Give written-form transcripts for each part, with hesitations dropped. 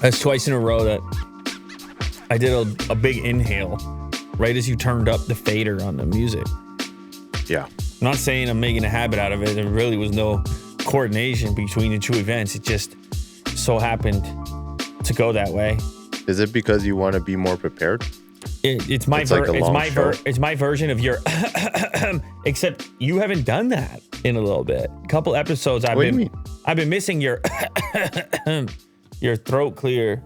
That's twice in a row that I did a big inhale right as you turned up the fader on the music. Yeah. I'm not saying I'm making a habit out of it. There really was no coordination between the two events. It just so happened to go that way. Is it because you want to be more prepared? It's my version of your except you haven't done that in a little bit. A couple episodes I've been missing your your throat clear.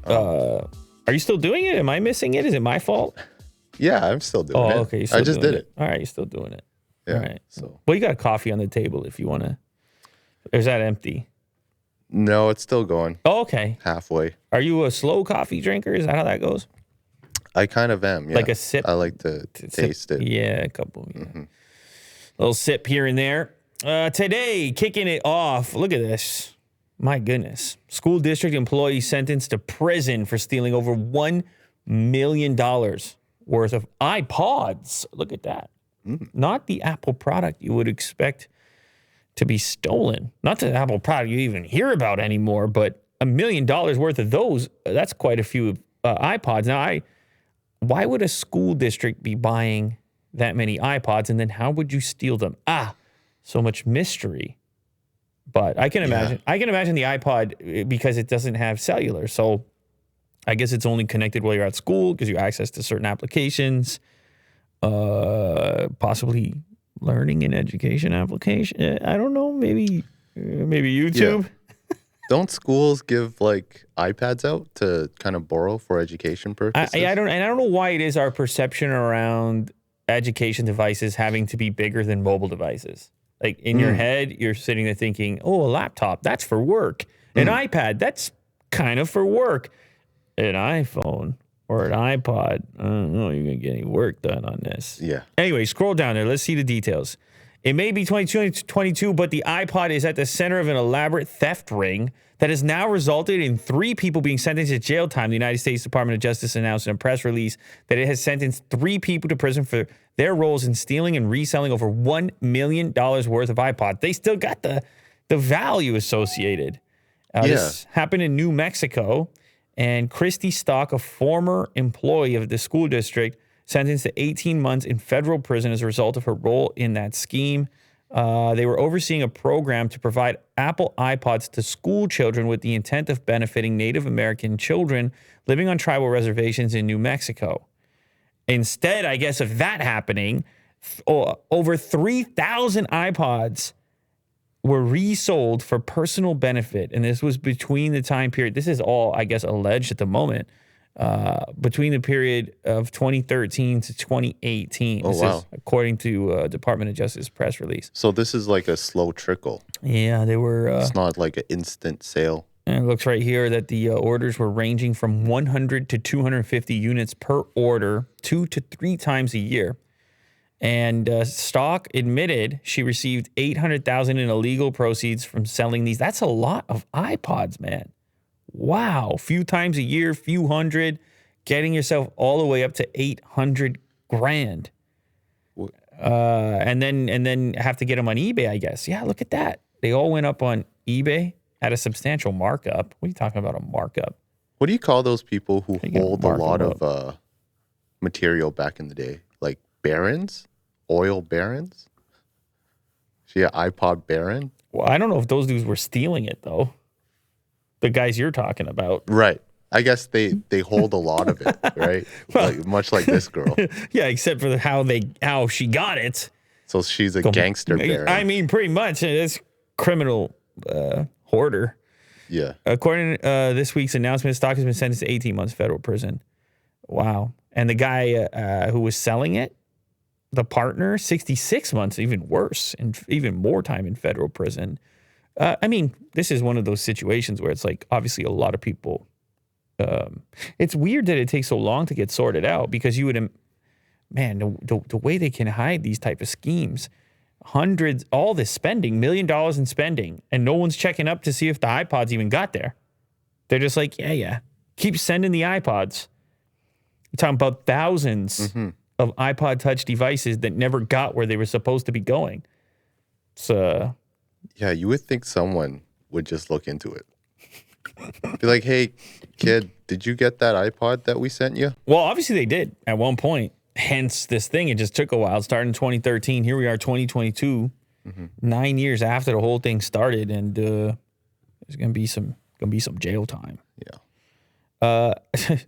Are you still doing it? Am I missing it? Is it my fault? Yeah, I'm still doing it. Oh, okay. I just did it. All right, you're still doing it. Yeah. All right. So, well, you got a coffee on the table if you want to. Or is that empty? No, it's still going. Oh, okay. Halfway. Are you a slow coffee drinker? Is that how that goes? I kind of am. Yeah. Like a sip. I like to taste it. Yeah, a couple. Yeah. Mm-hmm. Little sip here and there. Today, kicking it off. Look at this. My goodness. School district employee sentenced to prison for stealing over $1 million worth of iPods. Look at that. Not the Apple product you would expect to be stolen. Not the Apple product you even hear about anymore, but $1 million worth of those. That's quite a few iPods. Now, why would a school district be buying that many iPods, and then how would you steal them? So much mystery. But I can imagine. I can imagine the iPod because it doesn't have cellular. So I guess it's only connected while you're at school because you have access to certain applications, possibly learning and education application. I don't know. Maybe YouTube. Yeah. Don't schools give like iPads out to kind of borrow for education purposes? I don't know why it is our perception around education devices having to be bigger than mobile devices. Like in your head, you're sitting there thinking, oh, a laptop, that's for work. An iPad, that's kind of for work. An iPhone or an iPod, I don't know, you're going to get any work done on this. Yeah. Anyway, scroll down there. Let's see the details. It may be 2022, but the iPod is at the center of an elaborate theft ring that has now resulted in 3 people being sentenced to jail time. The United States Department of Justice announced in a press release that it has sentenced 3 people to prison for their roles in stealing and reselling over $1 million worth of iPods. They still got the value associated. This happened in New Mexico, and Christy Stock, a former employee of the school district, sentenced to 18 months in federal prison as a result of her role in that scheme. They were overseeing a program to provide Apple iPods to school children with the intent of benefiting Native American children living on tribal reservations in New Mexico. Instead, I guess, of that happening, over 3,000 iPods were resold for personal benefit. And this was between the time period. This is all, I guess, alleged at the moment. Between the period of 2013 to 2018. Oh, wow. Is according to Department of Justice press release. So this is like a slow trickle. Yeah, they were... it's not like an instant sale. And it looks right here that the orders were ranging from 100 to 250 units per order, 2 to 3 times a year. And Stock admitted she received $800,000 in illegal proceeds from selling these. That's a lot of iPods, man. Wow, few times a year, few hundred, getting yourself all the way up to $800,000, and then have to get them on eBay, I guess. Yeah, look at that. They all went up on eBay at a substantial markup. What are you talking about, a markup? What do you call those people who hold a lot of material back in the day, like barons, oil barons? She an iPod baron? Well, I don't know if those dudes were stealing it though. The guys you're talking about. Right. I guess they hold a lot of it, right? Well, like, much like this girl. Yeah, except for how she got it. So she's a gangster baron. I mean, pretty much. It's criminal hoarder. Yeah. According to this week's announcement, Stock has been sentenced to 18 months federal prison. Wow. And the guy who was selling it, the partner, 66 months, even worse, and even more time in federal prison. I mean, this is one of those situations where it's like, obviously a lot of people, it's weird that it takes so long to get sorted out because you would, man, the way they can hide these type of schemes, hundreds, all this spending, $1 million in spending, and no one's checking up to see if the iPods even got there. They're just like, yeah, keep sending the iPods. You're talking about thousands of iPod Touch devices that never got where they were supposed to be going. It's yeah, you would think someone would just look into it. Be like, hey, kid, did you get that iPod that we sent you? Well, obviously they did at one point. Hence this thing. It just took a while. It started in 2013. Here we are, 2022, 9 years after the whole thing started, and there's gonna be some jail time. Yeah.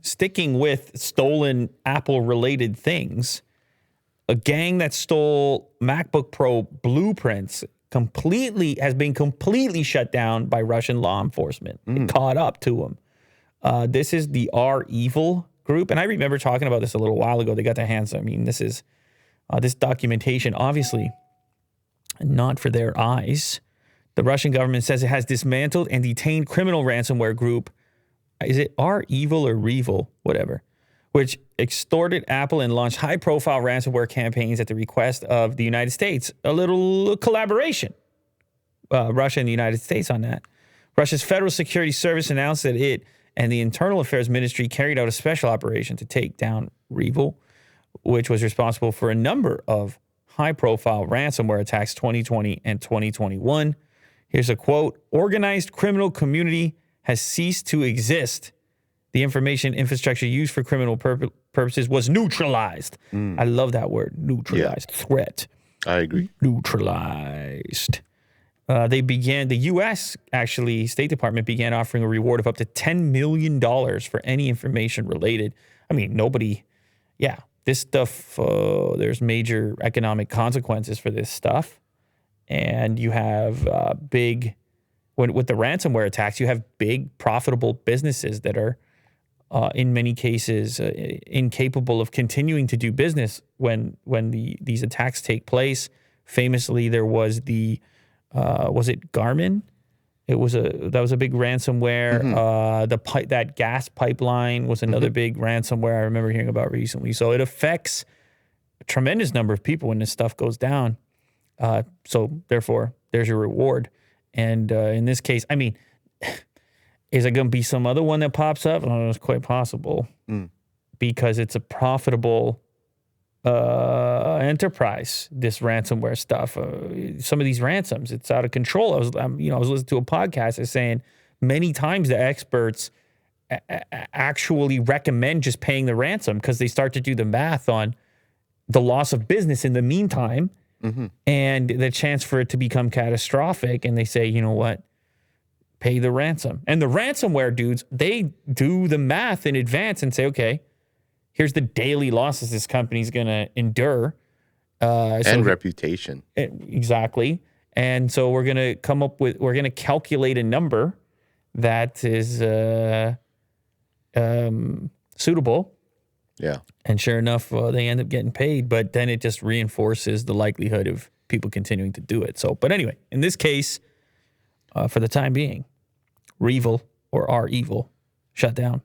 Sticking with stolen Apple-related things, a gang that stole MacBook Pro blueprints has been completely shut down by Russian law enforcement. It caught up to them. This is the R Evil group, and I remember talking about this a little while ago. They got their hands. I mean, this is this documentation, obviously not for their eyes. The Russian government says it has dismantled and detained criminal ransomware group. Is it R Evil or Revil? Whatever. Which extorted Apple and launched high-profile ransomware campaigns at the request of the United States. A little collaboration. Russia and the United States on that. Russia's Federal Security Service announced that it and the Internal Affairs Ministry carried out a special operation to take down Revil, which was responsible for a number of high-profile ransomware attacks 2020 and 2021. Here's a quote. Organized criminal community has ceased to exist. The information infrastructure used for criminal purposes was neutralized. I love that word, neutralized. Yeah. Threat. I agree. Neutralized. The U.S., actually, State Department began offering a reward of up to $10 million for any information related. I mean, this stuff, there's major economic consequences for this stuff. And you have with the ransomware attacks, you have big profitable businesses that are, in many cases, incapable of continuing to do business when these attacks take place. Famously, there was was it Garmin? That was a big ransomware. That gas pipeline was another big ransomware I remember hearing about recently. So it affects a tremendous number of people when this stuff goes down. So therefore, there's your reward. And in this case, I mean, is it going to be some other one that pops up? I don't know, it's quite possible because it's a profitable enterprise, this ransomware stuff. Some of these ransoms, it's out of control. I was listening to a podcast that's saying many times the experts actually recommend just paying the ransom because they start to do the math on the loss of business in the meantime and the chance for it to become catastrophic. And they say, you know what? Pay the ransom. And the ransomware dudes, they do the math in advance and say, okay, here's the daily losses this company's going to endure. And reputation. Exactly. And so we're going to calculate a number that is suitable. Yeah. And sure enough, they end up getting paid, but then it just reinforces the likelihood of people continuing to do it. So, but anyway, in this case, for the time being, Revil or R Evil shut down.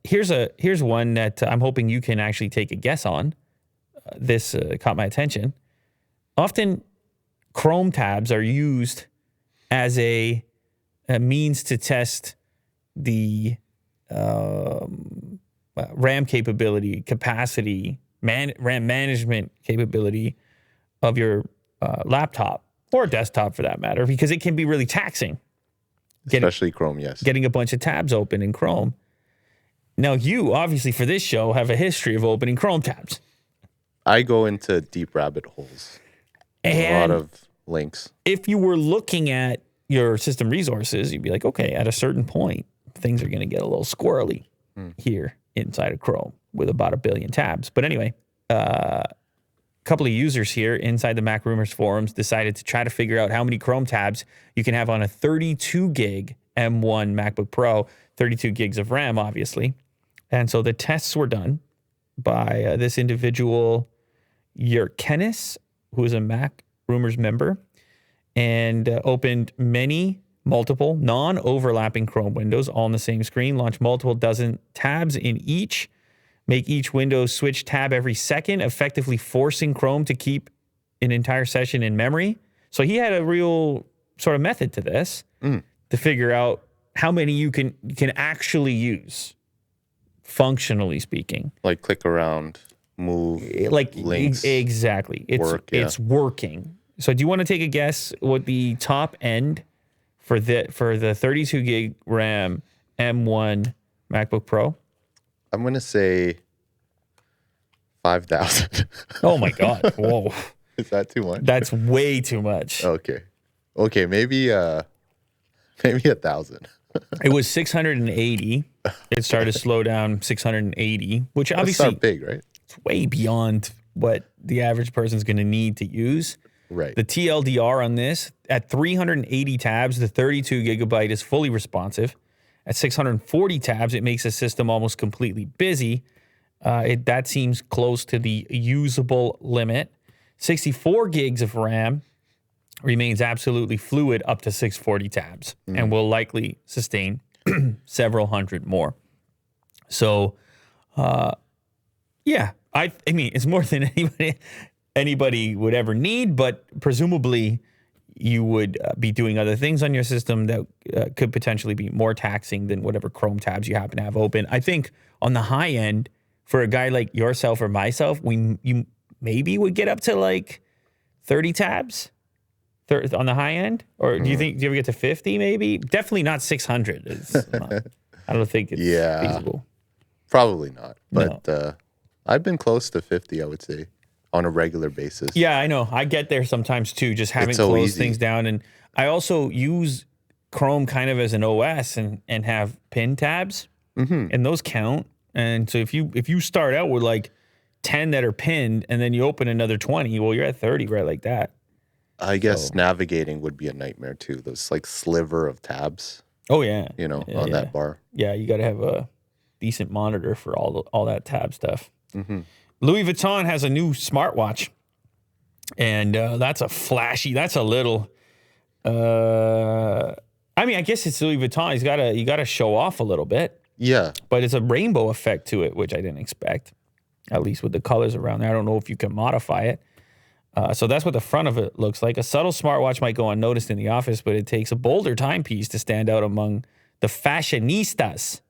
Here's one that I'm hoping you can actually take a guess on. This caught my attention. Often, Chrome tabs are used as a means to test the RAM capability, capacity, RAM management capability of your laptop or desktop for that matter, because it can be really taxing. Especially Chrome, yes. Getting a bunch of tabs open in Chrome. Now, you, obviously, for this show, have a history of opening Chrome tabs. I go into deep rabbit holes. And a lot of links. If you were looking at your system resources, you'd be like, okay, at a certain point, things are going to get a little squirrely here inside of Chrome with about 1 billion tabs. But anyway, a couple of users here inside the Mac Rumors forums decided to try to figure out how many Chrome tabs you can have on a 32 gig M1 MacBook Pro, 32 gigs of RAM, obviously. And so the tests were done by this individual, Yerkenis, who is a Mac Rumors member, and opened multiple non-overlapping Chrome windows all on the same screen, launched multiple dozen tabs in each, make each window switch tab every second, effectively forcing Chrome to keep an entire session in memory. So he had a real sort of method to this to figure out how many you can actually use, functionally speaking. Like click around, move, like links. Exactly. It's working. So do you want to take a guess what the top end for the 32 gig RAM M1 MacBook Pro? I'm going to say 5,000. Oh my God. Whoa. Is that too much? That's way too much. Okay. Okay, maybe 1,000. It was 680. It started to slow down 680, which obviously That's not big, right? it's way beyond what the average person's going to need to use. Right. The TLDR on this, at 380 tabs, the 32 gigabyte is fully responsive. At 640 tabs, it makes the system almost completely busy. That seems close to the usable limit. 64 gigs of RAM remains absolutely fluid up to 640 tabs and will likely sustain several hundred more. So, yeah, I mean, it's more than anybody would ever need, but presumably you would be doing other things on your system that could potentially be more taxing than whatever Chrome tabs you happen to have open. I think on the high end, for a guy like yourself or myself, you maybe would get up to like 30 tabs on the high end. Or do you ever get to 50 maybe? Definitely not 600. I don't think it's feasible. Probably not. But I've been close to 50, I would say, on a regular basis. Yeah, I know. I get there sometimes too, just having so closed easy. things down. And I also use Chrome kind of as an OS and have pin tabs, and those count. And so if you start out with like 10 that are pinned and then you open another 20, well, you're at 30 right like that. I guess navigating would be a nightmare too. Those like sliver of tabs. Oh yeah, on that bar. Yeah, you got to have a decent monitor for all that tab stuff. Louis Vuitton has a new smartwatch, and that's a flashy. That's a little. I mean, I guess it's Louis Vuitton. You got to show off a little bit. Yeah, but it's a rainbow effect to it, which I didn't expect. At least with the colors around there, I don't know if you can modify it. So that's what the front of it looks like. A subtle smartwatch might go unnoticed in the office, but it takes a bolder timepiece to stand out among the fashionistas.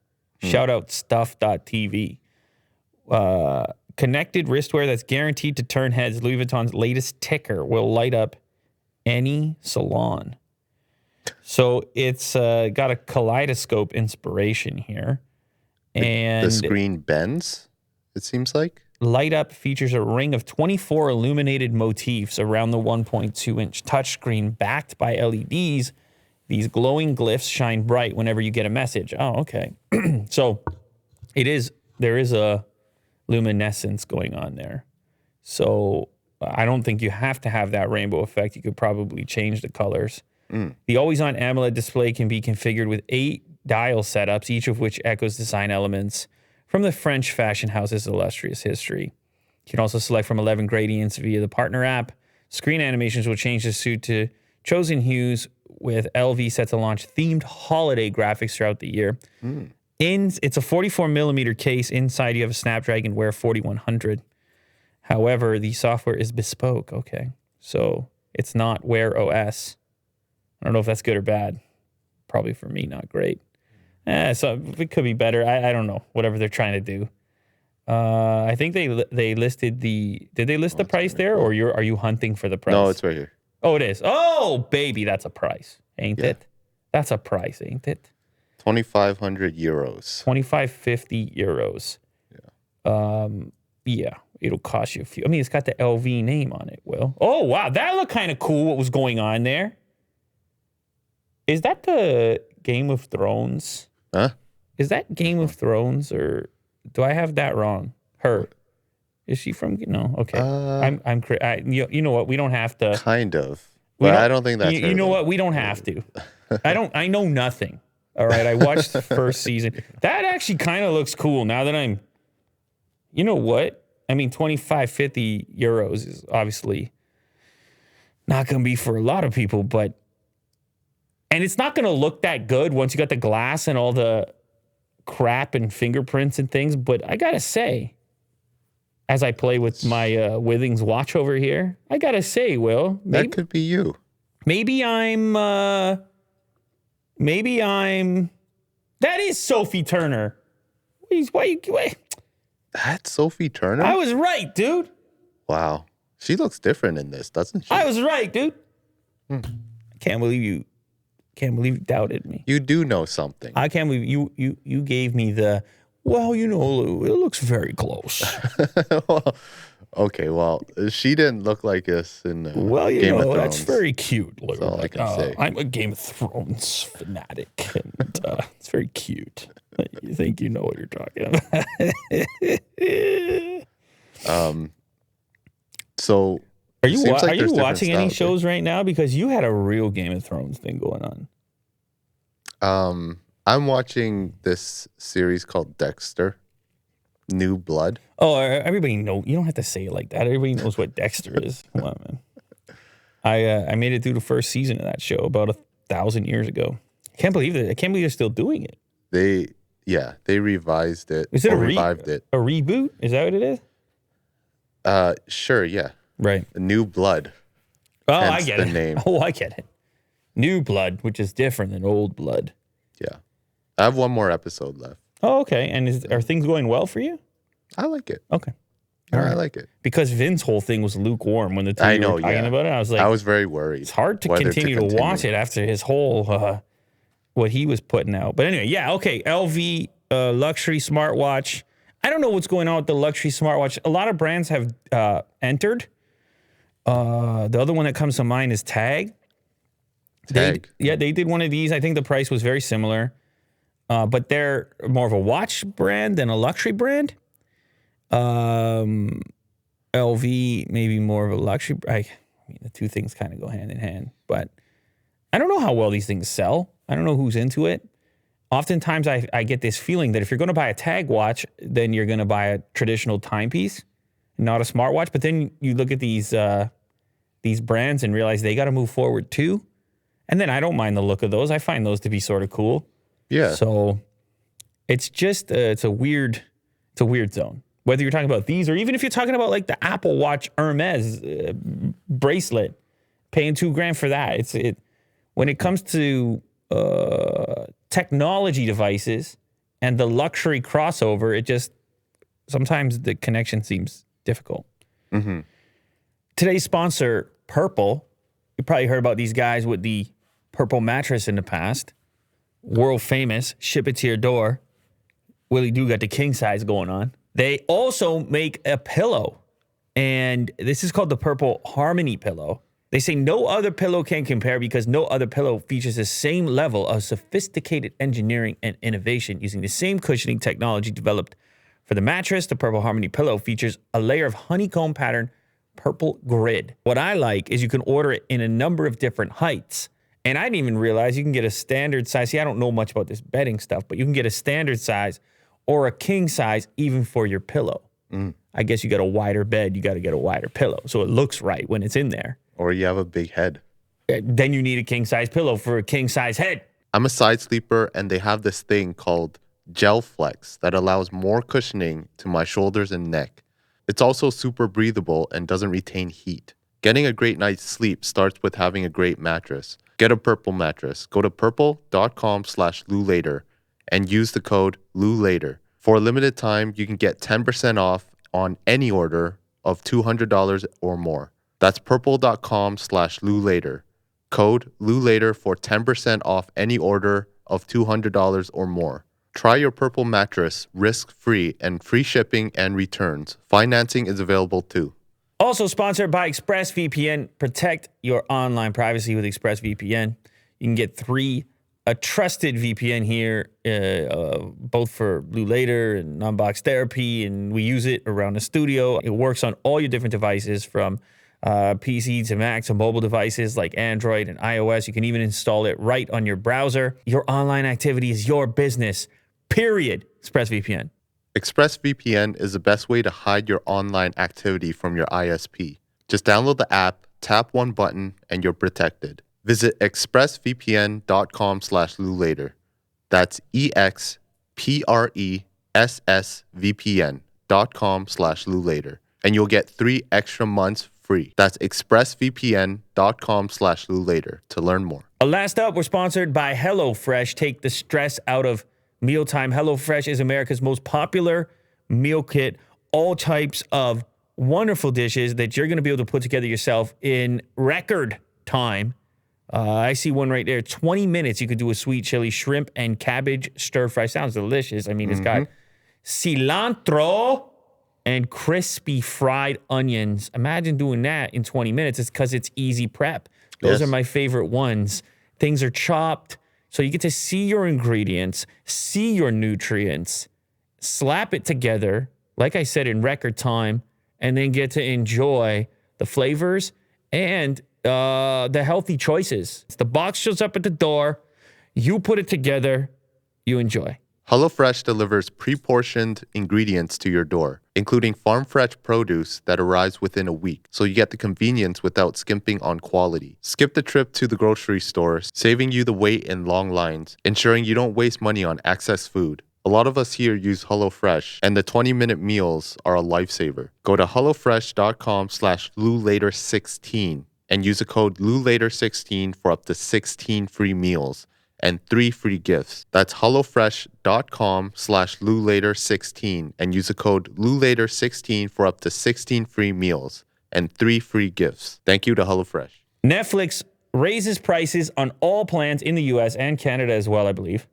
Shout out stuff.tv. Connected wristwear that's guaranteed to turn heads. Louis Vuitton's latest ticker will light up any salon. So it's got a kaleidoscope inspiration here. And the screen bends, it seems like. Light Up features a ring of 24 illuminated motifs around the 1.2-inch touchscreen backed by LEDs. These glowing glyphs shine bright whenever you get a message. Oh, okay. So there is a luminescence going on there. So I don't think you have to have that rainbow effect. You could probably change the colors. The always-on AMOLED display can be configured with 8 dial setups, each of which echoes design elements from the French fashion house's illustrious history. You can also select from 11 gradients via the partner app. Screen animations will change the suit to chosen hues, with LV set to launch themed holiday graphics throughout the year. It's a 44 millimeter case. Inside you have a Snapdragon Wear 4100. However, the software is bespoke. Okay, so it's not Wear OS. I don't know if that's good or bad. Probably for me, not great. So it could be better. I don't know. Whatever they're trying to do. I think they listed the. Did they list the price there, or are you hunting for the price? No, it's right here. Oh, it is. Oh, baby, that's a price, ain't it? That's a price, ain't it? 2,500 euros. 2,550 euros. Yeah, it'll cost you a few. I mean, it's got the LV name on it. Will. Oh wow, that looked kind of cool. What was going on there? Is that the Game of Thrones? Huh? Is that Game of Thrones, or do I have that wrong? Her. Is she from? No. Okay. You know what? We don't have to. Kind of. But I don't think that's. You know what? We don't have to. I know nothing. All right. I watched the first season. That actually kind of looks cool. Now that I'm. You know what? I mean, 2,550 euros is obviously not going to be for a lot of people, but. And it's not going to look that good once you got the glass and all the crap and fingerprints and things. But I got to say, as I play with my Withings watch over here, I got to say, Will. That could be you. Maybe I'm. That is Sophie Turner. Wait. That's Sophie Turner? I was right, dude. Wow. She looks different in this, doesn't she? I was right, dude. I can't believe you Can't believe you doubted me. You do know something. I can't believe you gave me the, well, it looks very close. Well, okay, well, she didn't look like this in Well, Game of Thrones. that's very cute, Lou. That's all I can say. I'm a Game of Thrones fanatic, and it's very cute. You think you know what you're talking about. So Are you seems like are you there's different watching any styles, right? shows right now? Because you had a real Game of Thrones thing going on. I'm watching this series called Dexter, New Blood. Oh, everybody know. You don't have to say it like that. Everybody knows what Dexter is. Come on, man. I made it through the first season of that show about 1,000 years ago. I can't believe it. I can't believe they're still doing it. They revised it. Is it revived it? A reboot? Is that what it is? Sure, yeah. Right. New Blood. Oh, Hence I get the it. name. Oh, I get it. New Blood, which is different than Old Blood. Yeah. I have one more episode left. Oh, okay. And are things going well for you? I like it. Okay. I like it. Because Vin's whole thing was lukewarm when the two I of you know, were talking yeah. about it. I was like, I was very worried. it's hard to continue to watch it after his whole what he was putting out. But anyway, yeah, okay. LV luxury smartwatch. I don't know what's going on with the luxury smartwatch. A lot of brands have entered. The other one that comes to mind is Tag. Tag. They did one of these. I think the price was very similar. But they're more of a watch brand than a luxury brand. LV maybe more of a luxury. I mean, the two things kind of go hand in hand. But I don't know how well these things sell. I don't know who's into it. Oftentimes, I get this feeling that if you're going to buy a Tag watch, then you're going to buy a traditional timepiece, not a smartwatch. But then you look at these brands and realize they got to move forward too. And then I don't mind the look of those. I find those to be sort of cool. Yeah. So it's just it's a weird zone. Whether you're talking about these or even if you're talking about like the Apple Watch Hermes bracelet, paying $2,000 for that. When it comes to technology devices and the luxury crossover, it just sometimes the connection seems difficult. Mm-hmm. Today's sponsor, Purple. You probably heard about these guys with the Purple mattress in the past. World famous, ship it to your door. Willie Doo got the king size going on. They also make a pillow, and this is called the Purple Harmony pillow. They say no other pillow can compare because no other pillow features the same level of sophisticated engineering and innovation. Using the same cushioning technology developed for the mattress, the Purple Harmony pillow features a layer of honeycomb pattern purple grid. What I like is you can order it in a number of different heights. And I didn't even realize you can get a standard size. See, I don't know much about this bedding stuff, but you can get a standard size or a king size even for your pillow. I guess you got a wider bed, you got to get a wider pillow. So it looks right when it's in there. Or you have a big head. Then you need a king size pillow for a king size head. I'm a side sleeper, and they have this thing called Gel Flex that allows more cushioning to my shoulders and neck. It's also super breathable and doesn't retain heat. Getting a great night's sleep starts with having a great mattress. Get a Purple mattress. Go to purple.com/LouLater and use the code LouLater. For a limited time, you can get 10% off on any order of $200 or more. That's purple.com/LouLater. Code LouLater for 10% off any order of $200 or more. Try your Purple mattress risk-free and free shipping and returns. Financing is available too. Also sponsored by ExpressVPN. Protect your online privacy with ExpressVPN. You can get a trusted VPN here, both for Blue Later and Unbox Therapy, and we use it around the studio. It works on all your different devices, from PC to Mac to mobile devices like Android and iOS. You can even install it right on your browser. Your online activity is your business, period. ExpressVPN. ExpressVPN is the best way to hide your online activity from your ISP. Just download the app, tap one button, and you're protected. Visit expressvpn.com/LouLater. That's expressvpn.com/LouLater. And you'll get 3 extra months free. That's expressvpn.com/LouLater to learn more. Last up, we're sponsored by HelloFresh. Take the stress out of mealtime. HelloFresh is America's most popular meal kit. All types of wonderful dishes that you're going to be able to put together yourself in record time I see one right there. 20 minutes, you could do a sweet chili shrimp and cabbage stir fry. Sounds delicious. I mean, it's got cilantro and crispy fried onions. Imagine doing that in 20 minutes. It's because it's easy prep. Those are my favorite ones. Things are chopped, so you get to see your ingredients, see your nutrients, slap it together, like I said, in record time, and then get to enjoy the flavors and the healthy choices. The box shows up at the door. You put it together. You enjoy. HelloFresh delivers pre-portioned ingredients to your door, including farm-fresh produce that arrives within a week, so you get the convenience without skimping on quality. Skip the trip to the grocery store, saving you the wait in long lines, ensuring you don't waste money on excess food. A lot of us here use HelloFresh, and the 20-minute meals are a lifesaver. Go to hellofresh.com/LouLater16 and use the code LouLater16 for up to 16 free meals and 3 free gifts. That's hellofresh.com/LouLater16 and use the code LouLater16 for up to 16 free meals and 3 free gifts. Thank you to HelloFresh. Netflix raises prices on all plans in the U.S. and Canada as well, I believe.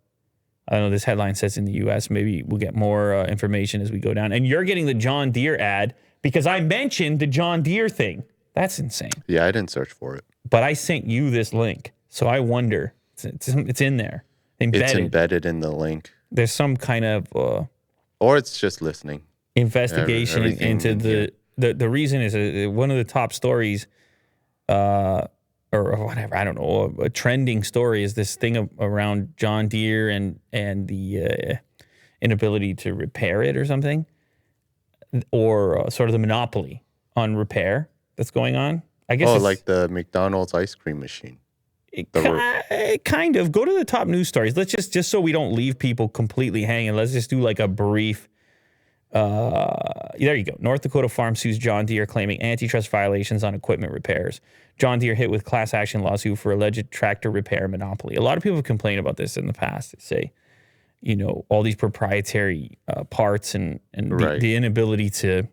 I don't know, this headline says in the U.S. Maybe we'll get more information as we go down. And you're getting the John Deere ad because I mentioned the John Deere thing. That's insane. Yeah, I didn't search for it. But I sent you this link, so I wonder. It's in there. Embedded. It's embedded in the link. There's some kind of... or it's just listening. Investigation into the reason is one of the top stories, or whatever, I don't know, a trending story is this thing around John Deere and the inability to repair it or something, or sort of the monopoly on repair that's going on. I guess like the McDonald's ice cream machine. Kind of. Go to the top news stories. Let's just so we don't leave people completely hanging. Let's just do like a brief. There you go. North Dakota farm sues John Deere claiming antitrust violations on equipment repairs. John Deere hit with class action lawsuit for alleged tractor repair monopoly. A lot of people have complained about this in the past. They say, all these proprietary parts and the inability to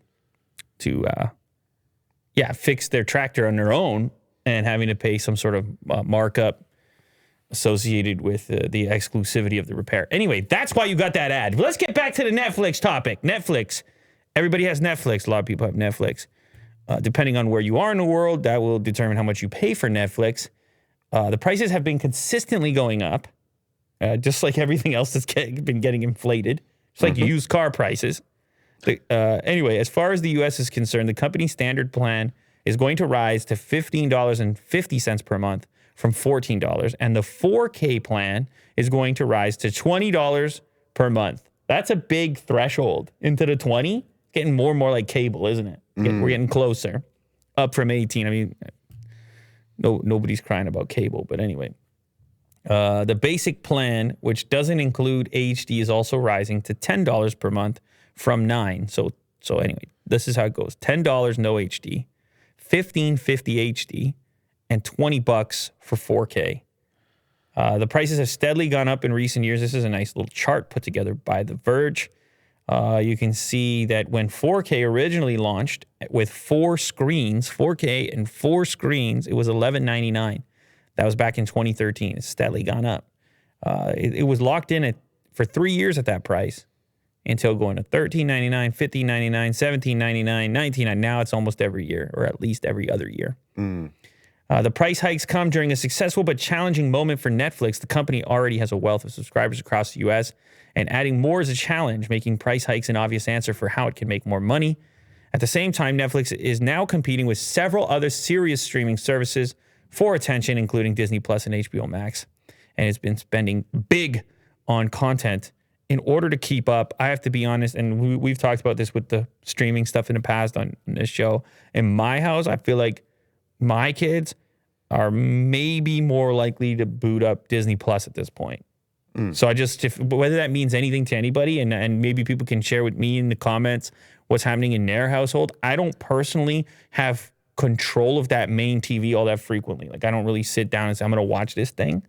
fix their tractor on their own and having to pay some sort of markup associated with the exclusivity of the repair. Anyway, that's why you got that ad. Let's get back to the Netflix topic. Netflix. Everybody has Netflix. A lot of people have Netflix. Depending on where you are in the world, that will determine how much you pay for Netflix. The prices have been consistently going up, just like everything else that's been getting inflated. It's like used car prices. Anyway, as far as the U.S. is concerned, the company standard plan is going to rise to $15.50 per month from $14, and the 4K plan is going to rise to $20 per month. That's a big threshold into the 20. Getting more and more like cable, isn't it? We're getting closer. Up from 18. I mean, nobody's crying about cable, but anyway. The basic plan, which doesn't include HD, is also rising to $10 per month from $9. So anyway, this is how it goes. $10 no HD, $15.50 HD, and $20 for 4K. The prices have steadily gone up in recent years. This is a nice little chart put together by The Verge. You can see that when 4K originally launched with 4 screens, 4K and 4 screens, it was $11.99. That was back in 2013. It's steadily gone up. It was locked in for 3 years at that price until going to $13.99, $15.99, $17.99, $19.99. Now it's almost every year, or at least every other year. The price hikes come during a successful but challenging moment for Netflix. The company already has a wealth of subscribers across the U.S., and adding more is a challenge, making price hikes an obvious answer for how it can make more money. At the same time, Netflix is now competing with several other serious streaming services for attention, including Disney Plus and HBO Max, and it's been spending big on content in order to keep up. I have to be honest, and we've talked about this with the streaming stuff in the past on this show. In my house, I feel like my kids are maybe more likely to boot up Disney Plus at this point. So whether that means anything to anybody, and maybe people can share with me in the comments what's happening in their household. I don't personally have control of that main TV all that frequently. Like, I don't really sit down and say, I'm going to watch this thing.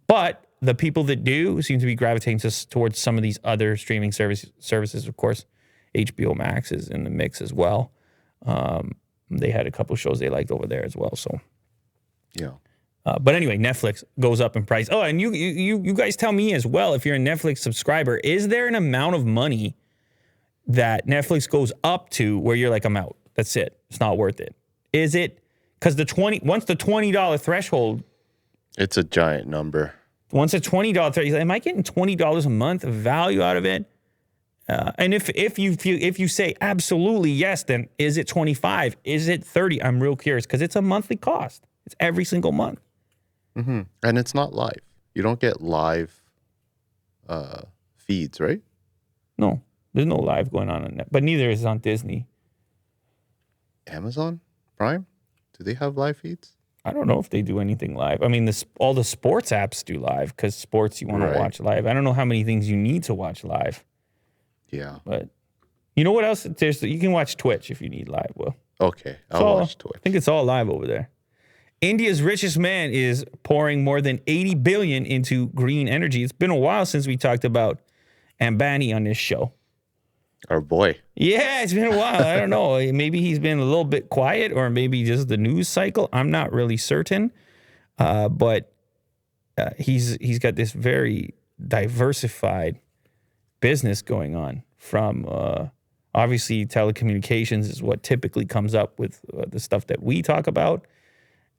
But the people that do seem to be gravitating towards some of these other streaming services. Of course, HBO Max is in the mix as well. They had a couple shows they liked over there as well. So, yeah. But anyway, Netflix goes up in price. Oh, and you guys tell me as well, if you're a Netflix subscriber, is there an amount of money that Netflix goes up to where you're like, I'm out. That's it. It's not worth it. Is it? Because once the $20 threshold, it's a giant number. Once a $20 threshold, am I getting $20 a month of value out of it? And if you say absolutely yes, then is it 25? Is it 30? I'm real curious because it's a monthly cost. It's every single month. Mm-hmm. And it's not live. You don't get live feeds, right? No, there's no live going on that, but neither is on Disney. Amazon Prime? Do they have live feeds? I don't know if they do anything live. I mean, all the sports apps do live because sports you want to watch live. I don't know how many things you need to watch live. Yeah. But you know what else? You can watch Twitch if you need live. Well, okay. I'll watch Twitch. I think it's all live over there. India's richest man is pouring more than $80 billion into green energy. It's been a while since we talked about Ambani on this show. Our boy. Yeah, it's been a while. I don't know. Maybe he's been a little bit quiet or maybe just the news cycle. I'm not really certain. But he's got this very diversified business going on from obviously telecommunications is what typically comes up with the stuff that we talk about.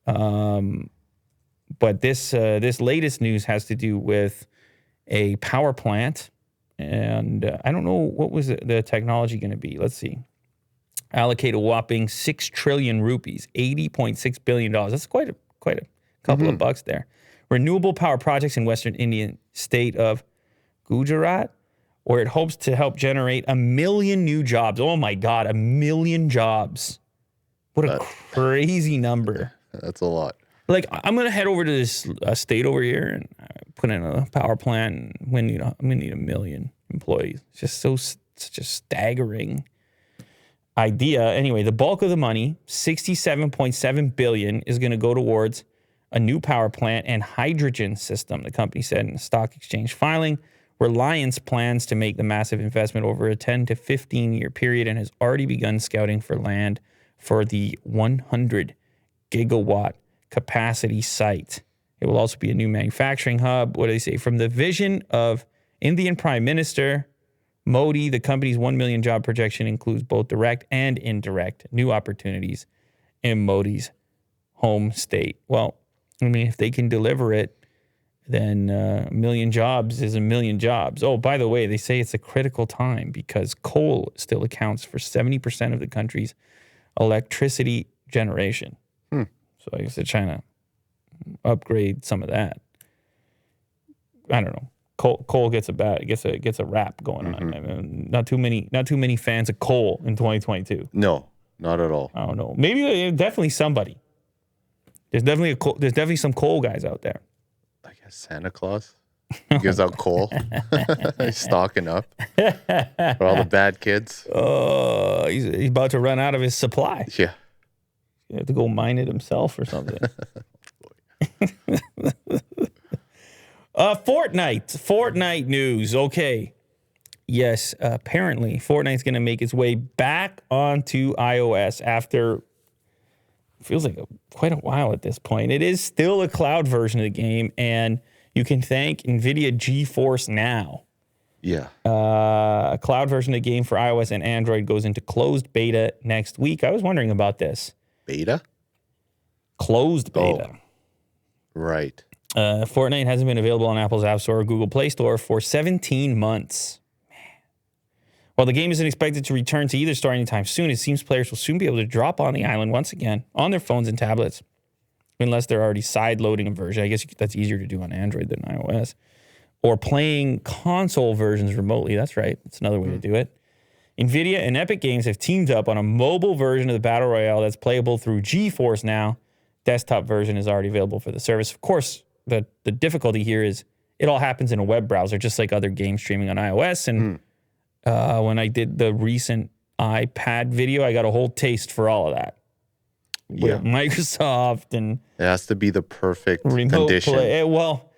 But this latest news has to do with a power plant. And I don't know what was the technology going to be. Let's see. Allocate a whopping 6 trillion rupees, $80.6 billion. That's quite a couple of bucks there. Renewable power projects in Western Indian state of Gujarat, where it hopes to help generate 1 million new jobs. Oh my God, 1 million jobs. What a crazy number. That's a lot. Like, I'm going to head over to this state over here and put in a power plant. And I'm going to need 1 million employees. It's just such a staggering idea. Anyway, the bulk of the money, $67.7 billion, is going to go towards a new power plant and hydrogen system, the company said in a stock exchange filing. Reliance plans to make the massive investment over a 10 to 15-year period and has already begun scouting for land for the 100 gigawatt capacity site. It will also be a new manufacturing hub. What do they say? From the vision of Indian Prime Minister Modi, the company's 1 million job projection includes both direct and indirect new opportunities in Modi's home state. Well, I mean, if they can deliver it, then 1 million jobs is 1 million jobs. Oh, by the way, they say it's a critical time because coal still accounts for 70% of the country's electricity generation. So I guess they're trying to upgrade some of that. I don't know. Coal gets a rap going on. I mean, not too many fans of coal in 2022. No, not at all. I don't know. Maybe definitely somebody. There's definitely some coal guys out there. I guess Santa Claus gives out coal. He's stocking up for all the bad kids. Oh, he's about to run out of his supply. Yeah. You have to go mine it himself or something. Fortnite news. Okay. Yes, apparently Fortnite's going to make its way back onto iOS after feels like quite a while at this point. It is still a cloud version of the game, and you can thank NVIDIA GeForce Now. Yeah. A cloud version of the game for iOS and Android goes into closed beta next week. I was wondering about this. Beta? Closed beta. Oh, right. Fortnite hasn't been available on Apple's App Store or Google Play Store for 17 months. Man. While the game isn't expected to return to either store anytime soon, it seems players will soon be able to drop on the island once again on their phones and tablets, unless they're already side-loading a version. I guess that's easier to do on Android than iOS. Or playing console versions remotely. That's right. That's another way to do it. NVIDIA and Epic Games have teamed up on a mobile version of the Battle Royale that's playable through GeForce Now. Desktop version is already available for the service. Of course, the difficulty here is it all happens in a web browser, just like other game streaming on iOS. And when I did the recent iPad video, I got a whole taste for all of that. Yeah. With Microsoft and it has to be the perfect remote condition. play. Well,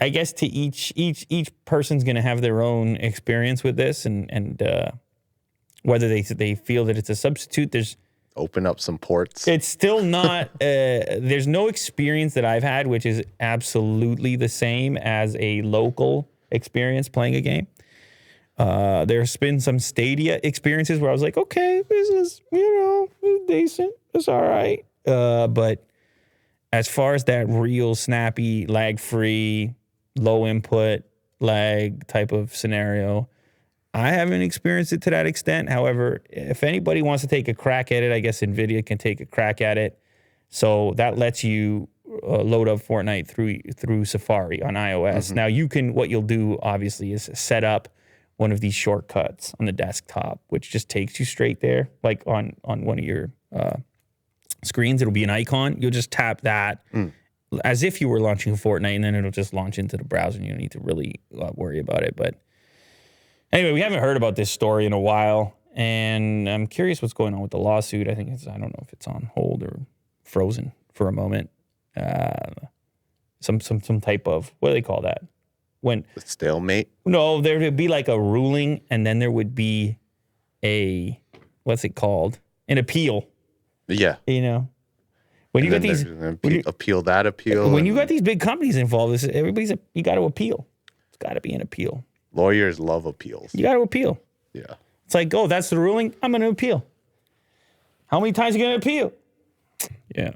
I guess to each person's going to have their own experience with this, and whether they feel that it's a substitute. There's Open up some ports. It's still not, there's no experience that I've had, which is absolutely the same as a local experience playing a game. There's been some Stadia experiences where I was like, okay, this is, decent. It's all right. But as far as that real snappy, lag-free, low input, lag type of scenario, I haven't experienced it to that extent. However, if anybody wants to take a crack at it, I guess NVIDIA can take a crack at it. So that lets you load up Fortnite through Safari on iOS. Now what you'll do obviously is set up one of these shortcuts on the desktop, which just takes you straight there, like on one of your screens. It'll be an icon. You'll just tap that as if you were launching Fortnite, and then it'll just launch into the browser, and you don't need to really worry about it. But anyway, we haven't heard about this story in a while, and I'm curious what's going on with the lawsuit. I don't know if it's on hold or frozen for a moment. Some type of, what do they call that? When The stalemate? No, there would be like a ruling, and then there would be what's it called? An appeal. Yeah. When you got these appeal that appeal. When you got these big companies involved, you got to appeal. It's got to be an appeal. Lawyers love appeals. You got to appeal. Yeah. It's like, oh, that's the ruling. I'm going to appeal. How many times are you going to appeal? Yeah.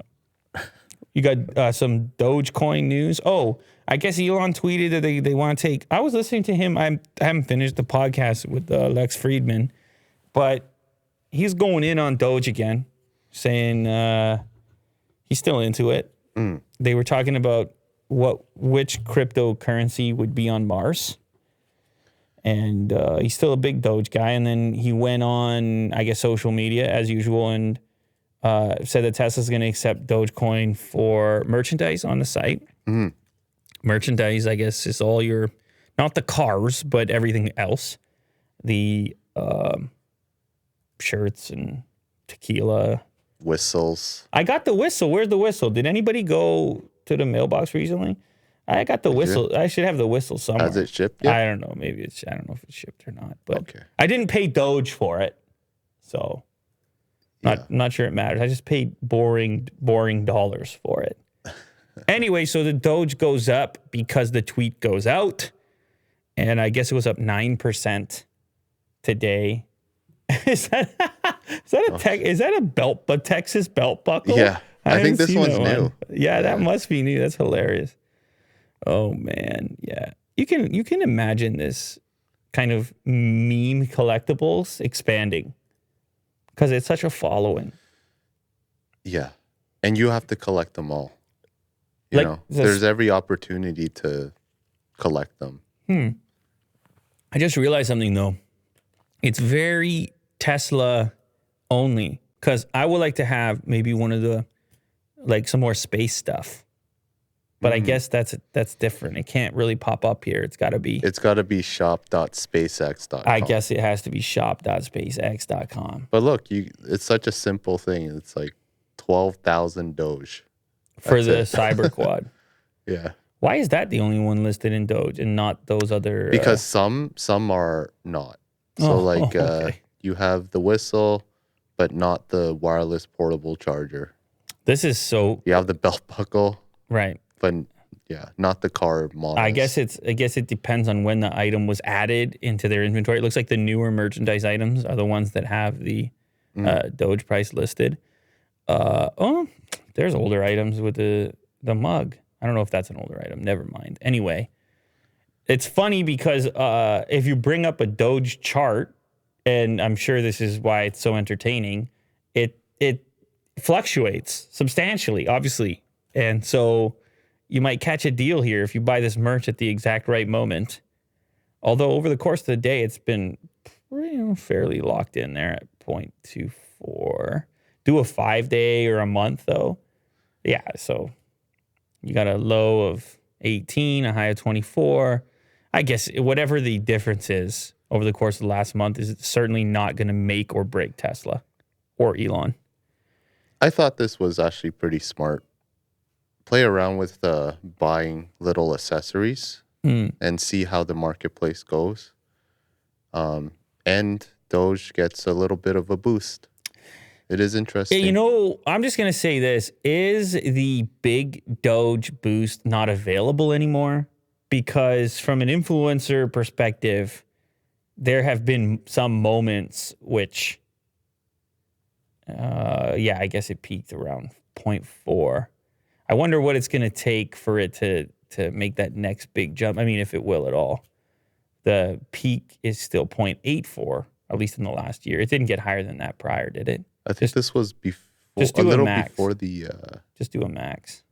You got some Dogecoin news. Oh, I guess Elon tweeted that they want to take. I was listening to him. I haven't finished the podcast with Lex Friedman, but he's going in on Doge again, saying he's still into it. They were talking about which cryptocurrency would be on Mars. And he's still a big Doge guy. And then he went on, I guess, social media as usual and said that Tesla's going to accept Dogecoin for merchandise on the site. Merchandise, I guess, is all your, not the cars, but everything else. The shirts and tequila. Whistles. I got the whistle. Where's the whistle? Did anybody go to the mailbox recently? I got the whistle. I should have the whistle somewhere. Has it shipped yet? I don't know. I don't know if it's shipped or not. But okay. I didn't pay Doge for it. So not sure it matters. I just paid boring dollars for it. Anyway, so the Doge goes up because the tweet goes out. And I guess it was up 9% today. Is that a Texas belt buckle? Yeah. I think this one's new. Yeah, that must be new. That's hilarious. Oh man, yeah. You can imagine this kind of meme collectibles expanding because it's such a following. Yeah. And you have to collect them all. You know, there's every opportunity to collect them. I just realized something though. It's very Tesla only because I would like to have maybe one of the some more space stuff. But I guess that's different. It can't really pop up here. It's got to be shop.spacex.com. I guess it has to be shop.spacex.com. But look, it's such a simple thing. It's like 12,000 Doge. For the Cyber Quad. Yeah. Why is that the only one listed in Doge and not those other? Because some are not. So okay. You have the whistle, but not the wireless portable charger. This is so. You have the belt buckle. Right. But yeah, not the car model. I guess it depends on when the item was added into their inventory. It looks like the newer merchandise items are the ones that have the Doge price listed. There's older items with the mug. I don't know if that's an older item. Never mind. Anyway, it's funny because if you bring up a Doge chart, and I'm sure this is why it's so entertaining, it fluctuates substantially, obviously. And so you might catch a deal here if you buy this merch at the exact right moment. Although over the course of the day, it's been fairly locked in there at 0.24. Do a 5-day or a month, though. Yeah, so you got a low of 18, a high of 24. I guess whatever the difference is over the course of the last month is certainly not going to make or break Tesla or Elon. I thought this was actually pretty smart. Play around with buying little accessories and see how the marketplace goes. And Doge gets a little bit of a boost. It is Yeah, interesting. you know, I'm just going to say this. Is the big Doge boost not available anymore? Because from an influencer perspective, there have been some moments which, I guess it peaked around 0.4. I wonder what it's going to take for it to make that next big jump. I mean, if it will at all. The peak is still 0.84, at least in the last year. It didn't get higher than that prior, did it? I think this was just a do a little max. before the Just do a max.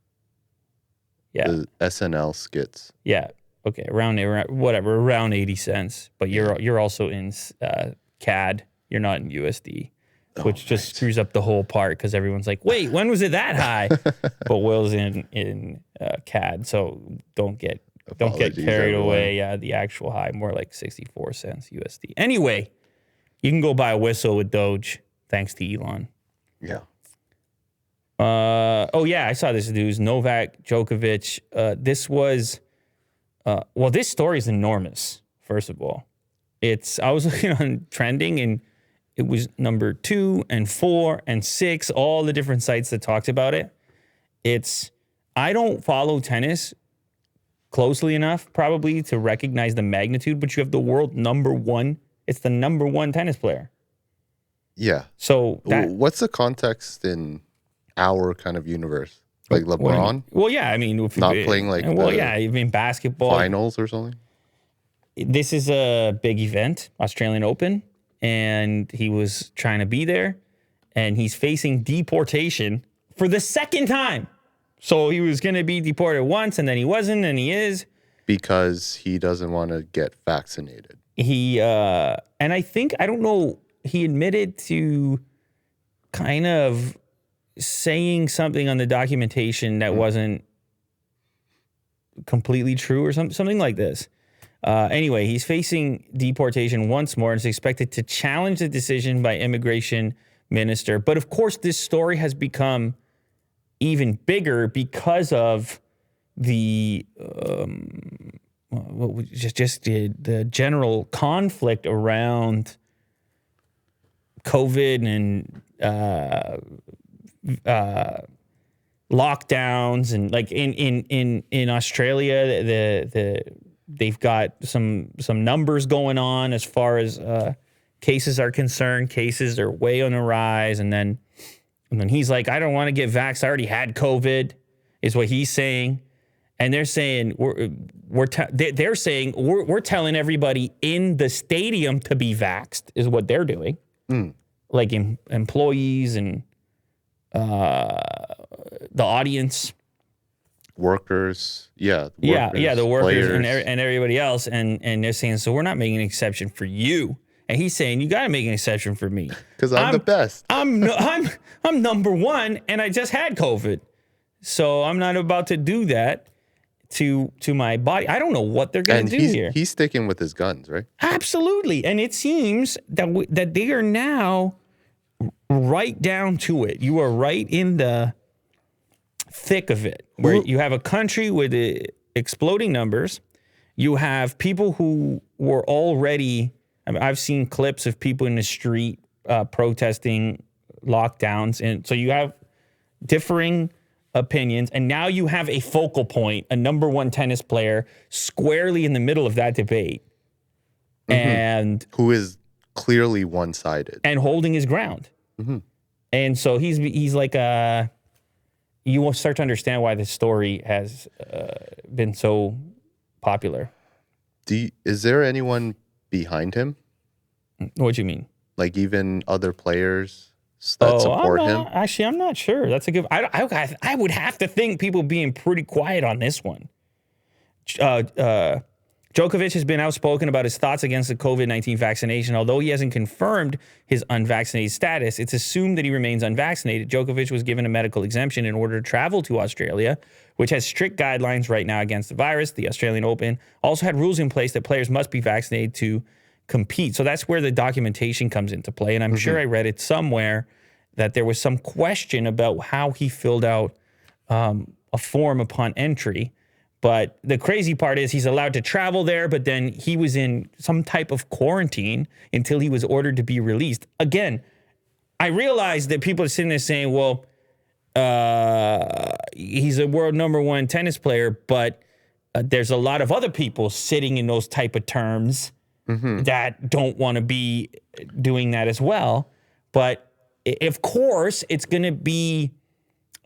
Yeah. the SNL skits. Yeah. Okay. Around 80 cents. But you're also in CAD. You're not in USD, which just screws up the whole part because everyone's like, wait, when was it that high? But Will's in CAD, so don't get carried away. Yeah, the actual high, more like 64 cents USD. Anyway, you can go buy a whistle with Doge, thanks to Elon. Yeah. I saw this news. Novak Djokovic. This was, this story is enormous. First of all, I was looking on trending and it was number 2 and 4 and 6, all the different sites that talked about it. I don't follow tennis closely enough probably to recognize the magnitude, but you have the world number 1. It's the number 1 tennis player. Yeah. So what's the context in our kind of universe? Like LeBron? Well, yeah, I mean, if not playing like basketball finals or something. This is a big event, Australian Open, and he was trying to be there, and he's facing deportation for the second time. So he was going to be deported once, and then he wasn't, and he is. Because he doesn't want to get vaccinated. And I think, I don't know, he admitted to kind of saying something on the documentation that wasn't completely true or something like this. Anyway, he's facing deportation once more and is expected to challenge the decision by immigration minister. But of course, this story has become even bigger because of the what we just did, the general conflict around COVID and lockdowns, and like in Australia, they've got some numbers going on as far as cases are concerned. Cases are way on the rise, and then he's like, I don't want to get vaxxed. I already had COVID, is what he's saying. And they're saying we're telling everybody in the stadium to be vaxxed, is what they're doing. Like employees and the audience, workers, the workers players. and everybody else, and they're saying, so we're not making an exception for you. And he's saying, you got to make an exception for me because I'm the best. I'm number 1, and I just had COVID, so I'm not about to do that to my body. I don't know what they're going to do here. He's sticking with his guns, right? Absolutely, and it seems that they are now right down to it. You are right in the thick of it, where you have a country with exploding numbers. You have people who were already, I mean, I've seen clips of people in the street protesting lockdowns. And so you have differing opinions. And now you have a focal point, a number 1 tennis player squarely in the middle of that debate. And who is clearly one-sided and holding his ground. And so he's like you will start to understand why this story has been so popular. Is there anyone behind him? What do you mean? Like even other players that support him? Actually, I'm not sure. That's a good. I would have to think people being pretty quiet on this one. Djokovic has been outspoken about his thoughts against the COVID-19 vaccination. Although he hasn't confirmed his unvaccinated status, it's assumed that he remains unvaccinated. Djokovic was given a medical exemption in order to travel to Australia, which has strict guidelines right now against the virus. The Australian Open also had rules in place that players must be vaccinated to compete. So that's where the documentation comes into play. And I'm sure I read it somewhere that there was some question about how he filled out a form upon entry. But the crazy part is he's allowed to travel there, but then he was in some type of quarantine until he was ordered to be released. Again, I realize that people are sitting there saying, well, he's a world number one tennis player, but there's a lot of other people sitting in those type of terms that don't want to be doing that as well. But of course, it's going to be,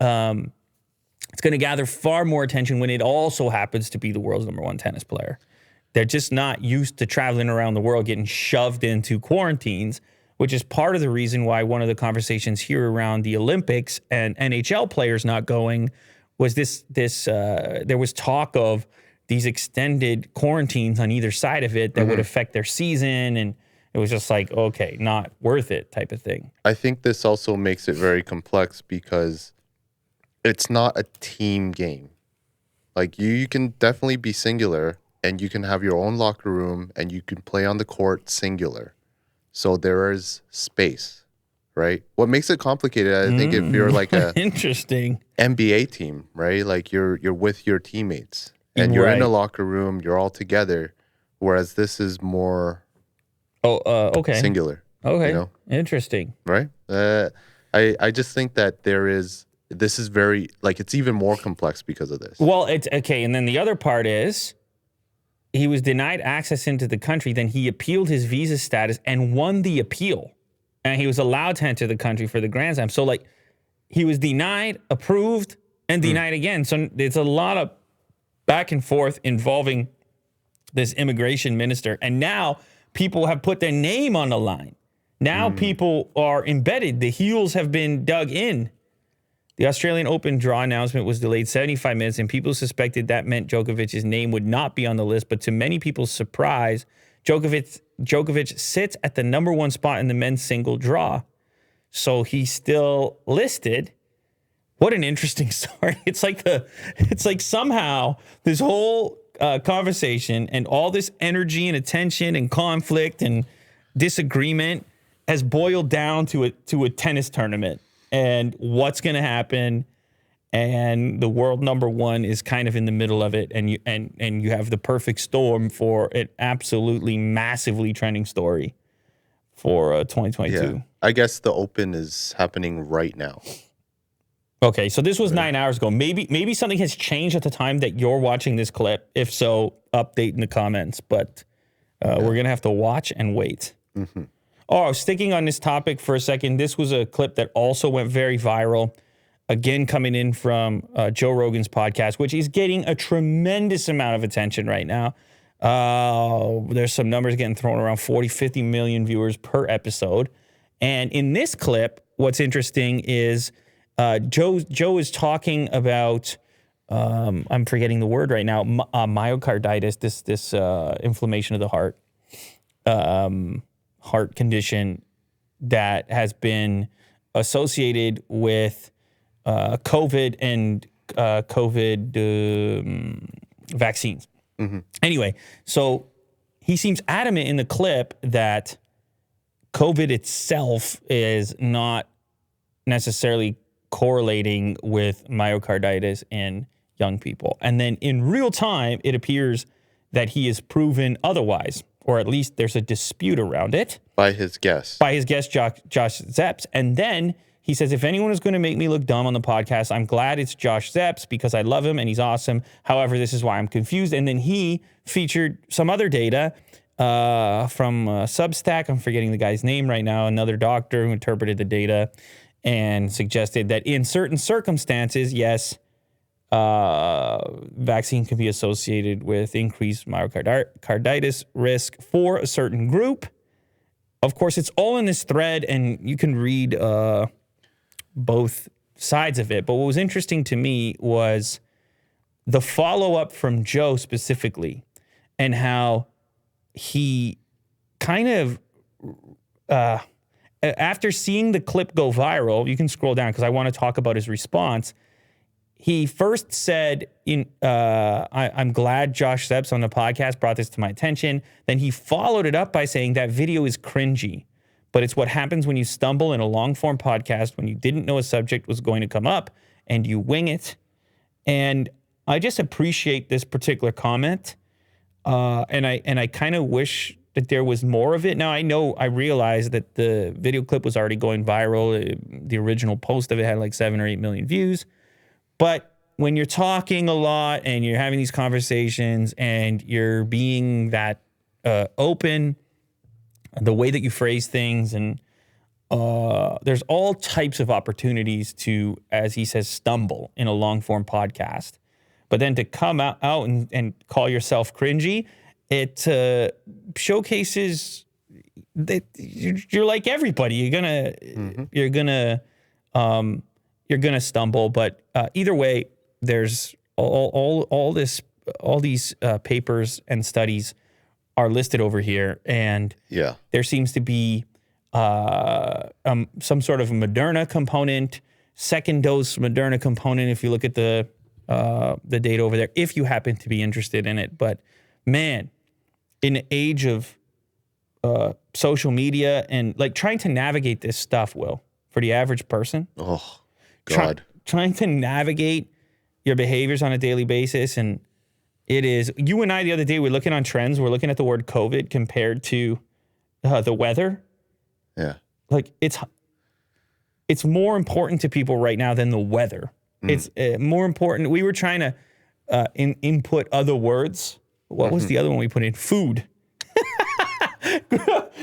it's going to gather far more attention when it also happens to be the world's number one tennis player. They're just not used to traveling around the world, getting shoved into quarantines, which is part of the reason why one of the conversations here around the Olympics and NHL players not going was there was talk of these extended quarantines on either side of it that would affect their season. And it was just like, okay, not worth it type of thing. I think this also makes it very complex because it's not a team game. Like you can definitely be singular and you can have your own locker room and you can play on the court singular. So there is space, right? What makes it complicated, I think, if you're like a interesting NBA team, right? Like you're with your teammates and you're in a locker room, you're all together, whereas this is more okay, singular. Okay, you know? Interesting, right? I just think that this is very, like, it's even more complex because of this. Well, it's okay, and then the other part is, he was denied access into the country. Then he appealed his visa status and won the appeal. And he was allowed to enter the country for the Grand Slam. So, like, he was denied, approved, and denied again. So it's a lot of back and forth involving this immigration minister. And now people have put their name on the line. Now people are embedded. The heels have been dug in. The Australian Open draw announcement was delayed 75 minutes, and people suspected that meant Djokovic's name would not be on the list. But to many people's surprise, Djokovic sits at the number one spot in the men's single draw. So he's still listed. What an interesting story. It's like somehow this whole conversation and all this energy and attention and conflict and disagreement has boiled down to a tennis tournament. And what's going to happen, and the world number one is kind of in the middle of it, and you have the perfect storm for an absolutely massively trending story for 2022. Yeah. I guess the Open is happening right now. Okay, so this was 9 hours ago. Maybe something has changed at the time that you're watching this clip. If so, update in the comments. But we're going to have to watch and wait. Mm-hmm. Oh, sticking on this topic for a second, this was a clip that also went very viral. Again, coming in from Joe Rogan's podcast, which is getting a tremendous amount of attention right now. There's some numbers getting thrown around, 40, 50 million viewers per episode. And in this clip, what's interesting is Joe is talking about, I'm forgetting the word right now, myocarditis, this inflammation of the heart. Heart condition that has been associated with COVID and COVID vaccines. Mm-hmm. Anyway, so he seems adamant in the clip that COVID itself is not necessarily correlating with myocarditis in young people. And then in real time, it appears that he is proven otherwise, or at least there's a dispute around it. By his guest. By his guest, Josh Zepps. And then he says, if anyone is going to make me look dumb on the podcast, I'm glad it's Josh Zepps because I love him and he's awesome. However, this is why I'm confused. And then he featured some other data from Substack. I'm forgetting the guy's name right now. Another doctor who interpreted the data and suggested that in certain circumstances, yes, vaccine can be associated with increased myocarditis risk for a certain group. Of course, it's all in this thread, and you can read both sides of it. But what was interesting to me was the follow-up from Joe specifically, and how he kind of, after seeing the clip go viral, you can scroll down because I want to talk about his response. He first said, I'm glad Josh Zepps on the podcast brought this to my attention. Then he followed it up by saying that video is cringy, but it's what happens when you stumble in a long-form podcast when you didn't know a subject was going to come up and you wing it. And I just appreciate this particular comment. And I kind of wish that there was more of it. Now, I realized that the video clip was already going viral. The original post of it had like 7 or 8 million views. But when you're talking a lot and you're having these conversations and you're being that open, the way that you phrase things, and there's all types of opportunities to, as he says, stumble in a long form podcast. But then to come out and call yourself cringy, it showcases that you're like everybody. You're gonna stumble. But either way, there's all these papers and studies are listed over here, and there seems to be some sort of Moderna component, second dose Moderna component, if you look at the data over there, if you happen to be interested in it. But man, in the age of social media and like trying to navigate this stuff, Will, for the average person. Oh, God. Trying to navigate your behaviors on a daily basis. And it is, you and I the other day, we're looking on trends. We're looking at the word COVID compared to the weather. Yeah. Like it's more important to people right now than the weather. It's more important. We were trying to input other words. What was the other one we put in? Food.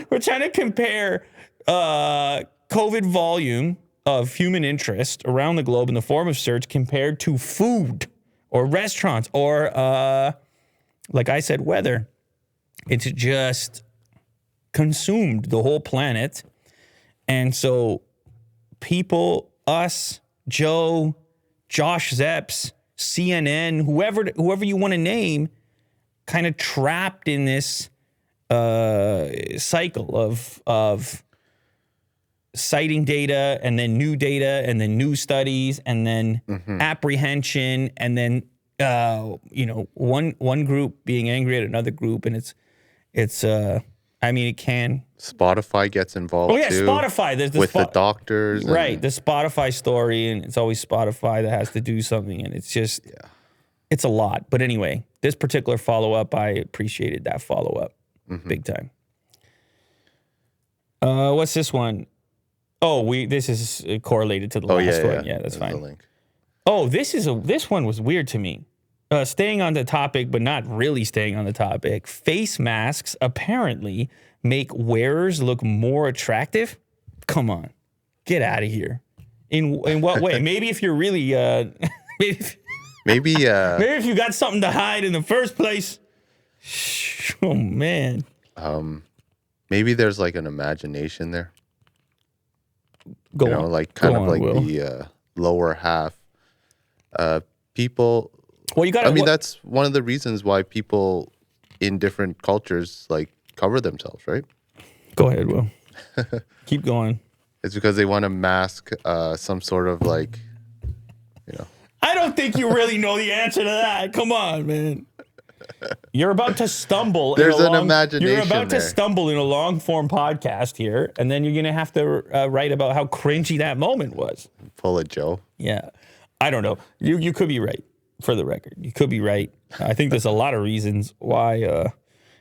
We're trying to compare COVID volume of human interest around the globe in the form of search compared to food or restaurants or, like I said, weather. It's just consumed the whole planet. And so people, us, Joe, Josh Zepps, CNN, whoever you want to name, kind of trapped in this cycle of citing data and then new studies and then apprehension and then one group being angry at another group, and it's I mean, it can. Spotify gets involved. Oh yeah, too, Spotify. There's the doctors, right? The Spotify story, and it's always Spotify that has to do something, and it's just it's a lot. But anyway, this particular follow up, I appreciated that follow up big time. What's this one? Oh, this is correlated to the last one. Yeah, that's fine. Link. Oh, this one was weird to me. Staying on the topic, but not really staying on the topic. Face masks apparently make wearers look more attractive. Come on, get out of here. In what way? Maybe if you're really maybe if you got something to hide in the first place. Oh man. Maybe there's like an imagination there. Go on. Like kind of like Will. the lower half. People. Well, you got. I mean, that's one of the reasons why people in different cultures like cover themselves, right? Go ahead, Will. Keep going. It's because they want to mask some sort of like, I don't think you really know the answer to that. Come on, man. You're about to stumble. There's an imagination. You're about to stumble in a long form podcast here, and then you're gonna have to write about how cringy that moment was. Pull it, Joe. Yeah, I don't know. You could be right. For the record, you could be right. I think there's a lot of reasons why.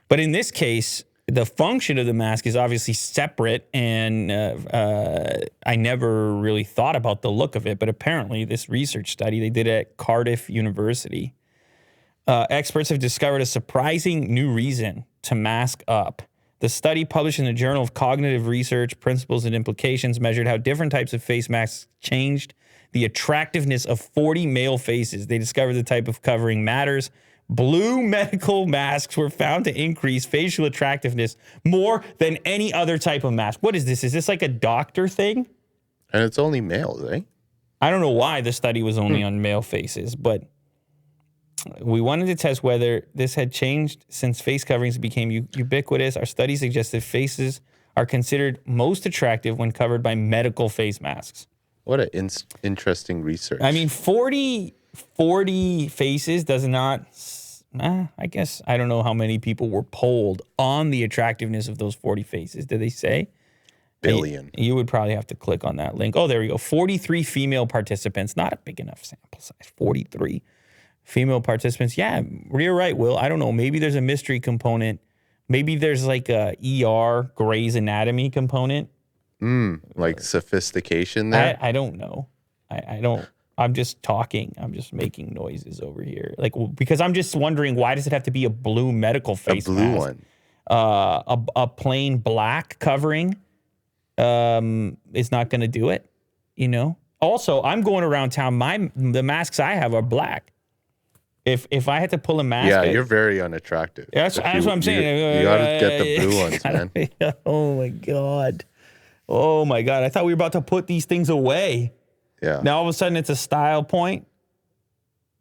But in this case, the function of the mask is obviously separate, and I never really thought about the look of it. But apparently, this research study they did at Cardiff University, experts have discovered a surprising new reason to mask up. The study, published in the Journal of Cognitive Research, Principles and Implications, measured how different types of face masks changed the attractiveness of 40 male faces. They discovered the type of covering matters. Blue medical masks were found to increase facial attractiveness more than any other type of mask. What is this? Is this like a doctor thing? And it's only males, right? I don't know why the study was only on male faces, but we wanted to test whether this had changed since face coverings became ubiquitous. Our study suggested faces are considered most attractive when covered by medical face masks. What an interesting research. I mean, 40 faces does not, I guess, I don't know how many people were polled on the attractiveness of those 40 faces. Did they say? Billion. You would probably have to click on that link. Oh, there we go. 43 female participants. Not a big enough sample size. 43 female participants. Yeah, you're right, Will. I don't know. Maybe there's a mystery component Maybe there's like a ER Grey's Anatomy component. Like sophistication there. I don't know. I don't. I'm just talking. I'm just making noises over here. Like, because I'm just wondering, why does it have to be a blue medical face A blue mask? one. A plain black covering is not going to do it, you know? Also, I'm going around town. The masks I have are black. If I had to pull a mask, Yeah, you're very unattractive. That's what I'm saying. You gotta get the blue ones, man. Oh my god. Oh my god. I thought we were about to put these things away. Yeah. Now all of a sudden it's a style point.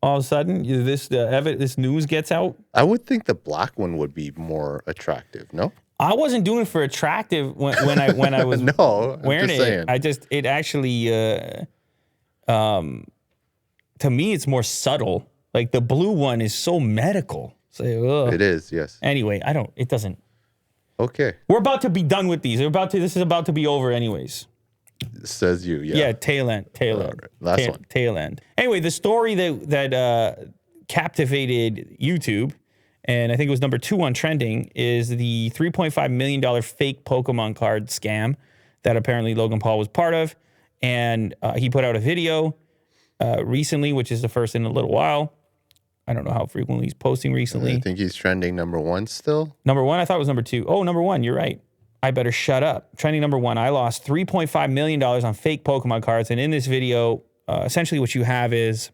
All of a sudden this news gets out. I would think the black one would be more attractive. No. I wasn't doing it for attractive when I was No, wearing I'm just saying. it actually to me it's more subtle. Like the blue one is so medical. So, It is, yes. Anyway, it doesn't. Okay. We're about to be done with these. This is about to be over anyways. Says you, yeah. Yeah, tail end. Right. Last one. Tail end. Anyway, the story that captivated YouTube, and I think it was number 2 on trending, is the $3.5 million fake Pokemon card scam that apparently Logan Paul was part of. And he put out a video recently, which is the first in a little while. I don't know how frequently he's posting recently. I think he's trending number 1 still. Number 1, I thought it was number 2. Oh, number 1, you're right. I better shut up. Trending number 1, I lost $3.5 million on fake Pokemon cards. And in this video, essentially what you have is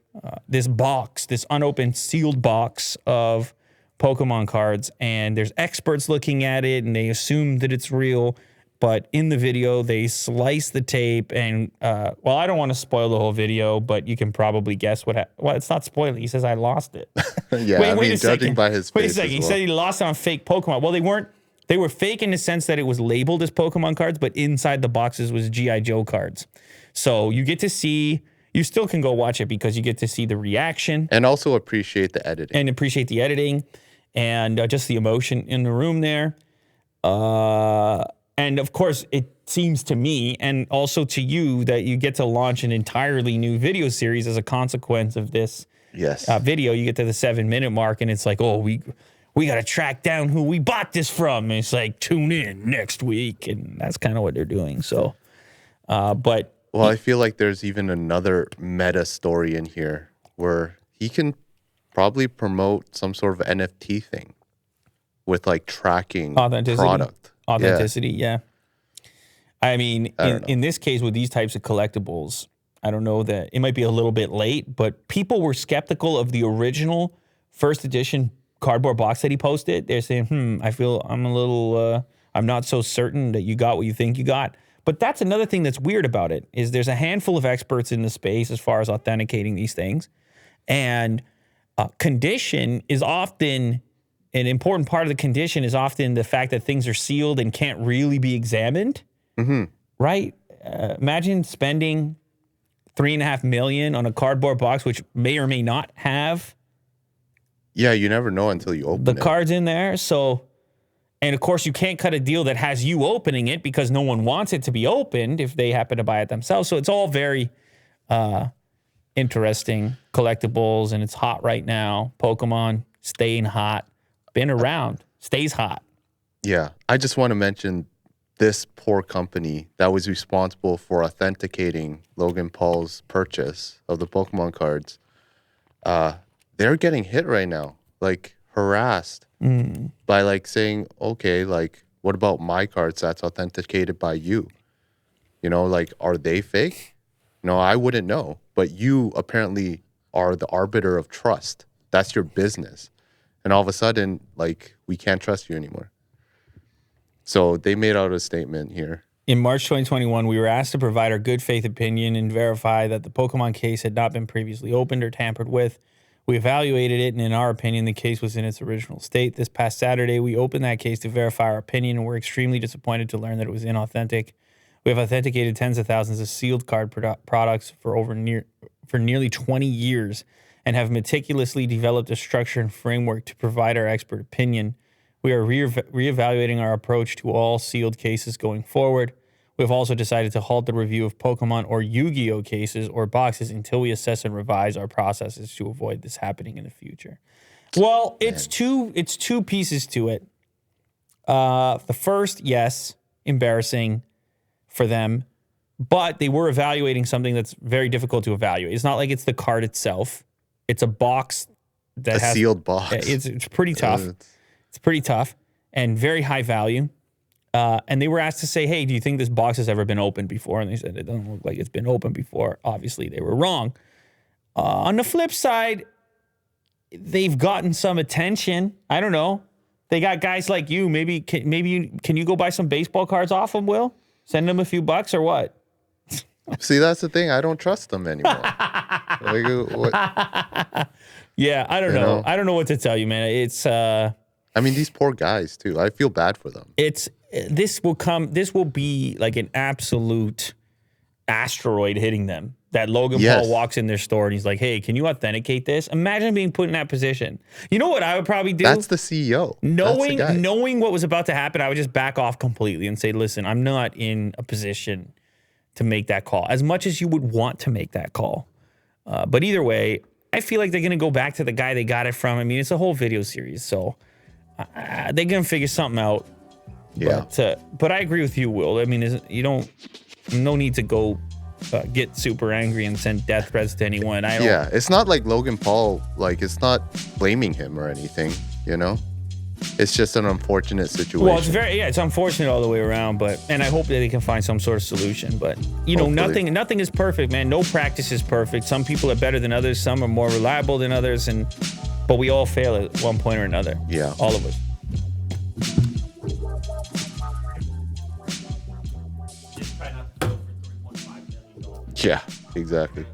this box, this unopened sealed box of Pokemon cards. And there's experts looking at it and they assume that it's real. But in the video, they slice the tape and, well, I don't want to spoil the whole video, but you can probably guess what happened. Well, it's not spoiling. He says, I lost it. Yeah, judging by his face. Wait a second. He said he lost it on fake Pokemon. Well, they were fake in the sense that it was labeled as Pokemon cards, but inside the boxes was G.I. Joe cards. So you get to see, you still can go watch it because you get to see the reaction. And also appreciate the editing. And appreciate the editing and just the emotion in the room there. And of course, it seems to me and also to you that you get to launch an entirely new video series as a consequence of this video. You get to the 7-minute mark and it's like, oh, we got to track down who we bought this from. And it's like, tune in next week. And that's kind of what they're doing. So, but. Well, I feel like there's even another meta story in here where he can probably promote some sort of NFT thing with like tracking product. Authenticity, yeah. I mean, in this case, with these types of collectibles, I don't know that it might be a little bit late, but people were skeptical of the original first edition cardboard box that he posted. They're saying, I'm not so certain that you got what you think you got. But that's another thing that's weird about it, is there's a handful of experts in the space as far as authenticating these things. And condition is often... An important part of the condition is often the fact that things are sealed and can't really be examined, right? Imagine spending $3.5 million on a cardboard box, which may or may not have. Yeah, you never know until you open the cards in there. So, and of course, you can't cut a deal that has you opening it because no one wants it to be opened if they happen to buy it themselves. So it's all very interesting collectibles, and it's hot right now. Pokemon staying hot. Been around, stays hot. Yeah. I just want to mention this poor company that was responsible for authenticating Logan Paul's purchase of the Pokemon cards. They're getting hit right now, like harassed by like saying, okay, like what about my cards that's authenticated by you? You know, like, are they fake? No, I wouldn't know. But you apparently are the arbiter of trust. That's your business. And all of a sudden, like, we can't trust you anymore. So they made out a statement here. In March 2021, we were asked to provide our good faith opinion and verify that the Pokemon case had not been previously opened or tampered with. We evaluated it, and in our opinion, the case was in its original state. This past Saturday, we opened that case to verify our opinion, and we're extremely disappointed to learn that it was inauthentic. We have authenticated tens of thousands of sealed card products for nearly 20 years and have meticulously developed a structure and framework to provide our expert opinion. We are reevaluating our approach to all sealed cases going forward. We have also decided to halt the review of Pokemon or Yu-Gi-Oh cases or boxes until we assess and revise our processes to avoid this happening in the future. Well, it's two pieces to it. The first, yes, embarrassing for them, but they were evaluating something that's very difficult to evaluate. It's not like it's the card itself. It's a box that has sealed box. It's pretty tough. It's pretty tough and very high value. And they were asked to say, hey, do you think this box has ever been opened before? And they said, it doesn't look like it's been opened before. Obviously, they were wrong. On the flip side, they've gotten some attention. I don't know. They got guys like you. Can you go buy some baseball cards off them, Will? Send them a few bucks or what? See, that's the thing. I don't trust them anymore. Yeah, I don't know. I don't know what to tell you, man. It's I mean, these poor guys too. I feel bad for them. This will be like an absolute asteroid hitting them. That Logan Paul walks in their store and he's like, hey, can you authenticate this? Imagine being put in that position. You know what I would probably do? That's the CEO. Knowing what was about to happen, I would just back off completely and say, listen, I'm not in a position to make that call as much as you would want to make that call. But either way, I feel like they're going to go back to the guy they got it from. I mean, it's a whole video series, so they're going to figure something out. Yeah. But I agree with you, Will. I mean, no need to go get super angry and send death threats to anyone. Yeah, it's not like Logan Paul, like, it's not blaming him or anything, you know? It's just an unfortunate situation. Well, it's unfortunate all the way around, and I hope that they can find some sort of solution. But hopefully. nothing is perfect, man. No practice is perfect. Some people are better than others. Some are more reliable than others, but we all fail at one point or another. Yeah, all of us. Yeah, exactly.